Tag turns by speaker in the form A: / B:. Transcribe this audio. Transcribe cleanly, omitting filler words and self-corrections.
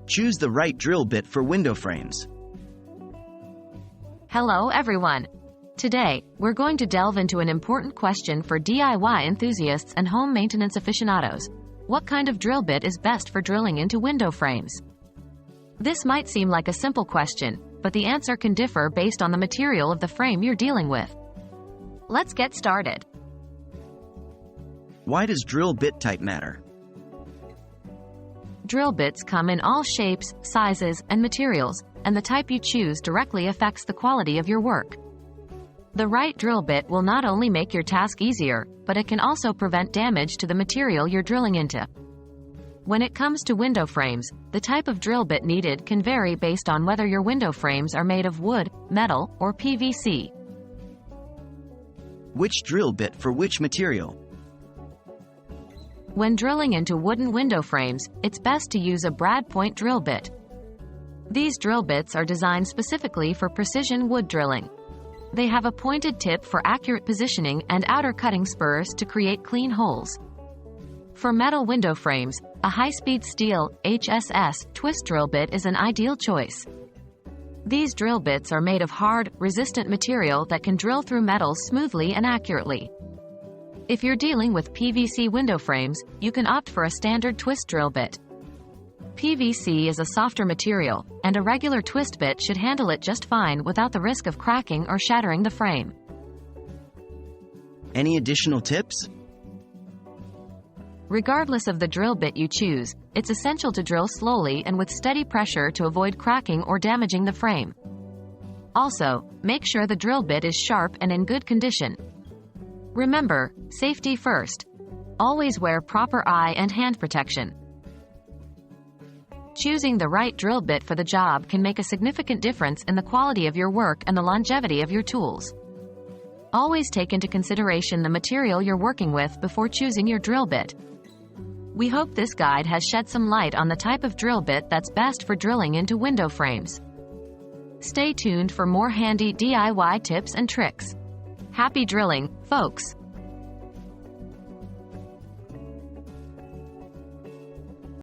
A: Choose the right drill bit for window frames.
B: Hello everyone! Today, we're going to delve into an important question for DIY enthusiasts and home maintenance aficionados. What kind of drill bit is best for drilling into window frames? This might seem like a simple question, but the answer can differ based on the material of the frame you're dealing with. Let's get started.
A: Why does drill bit type matter?
B: Drill bits come in all shapes, sizes, and materials, and the type you choose directly affects the quality of your work. The right drill bit will not only make your task easier, but it can also prevent damage to the material you're drilling into. When it comes to window frames, the type of drill bit needed can vary based on whether your window frames are made of wood, metal, or PVC.
A: Which drill bit for which material?
B: When drilling into wooden window frames, it's best to use a brad point drill bit. These drill bits are designed specifically for precision wood drilling. They have a pointed tip for accurate positioning and outer cutting spurs to create clean holes. For metal window frames, a high-speed steel, HSS, twist drill bit is an ideal choice. These drill bits are made of hard, resistant material that can drill through metal smoothly and accurately. If you're dealing with PVC window frames, you can opt for a standard twist drill bit. PVC is a softer material, and a regular twist bit should handle it just fine without the risk of cracking or shattering the frame.
A: Any additional tips?
B: Regardless of the drill bit you choose, it's essential to drill slowly and with steady pressure to avoid cracking or damaging the frame. Also, make sure the drill bit is sharp and in good condition. Remember, safety first. Always wear proper eye and hand protection. Choosing the right drill bit for the job can make a significant difference in the quality of your work and the longevity of your tools. Always take into consideration the material you're working with before choosing your drill bit. We hope this guide has shed some light on the type of drill bit that's best for drilling into window frames. Stay tuned for more handy DIY tips and tricks. Happy drilling, folks!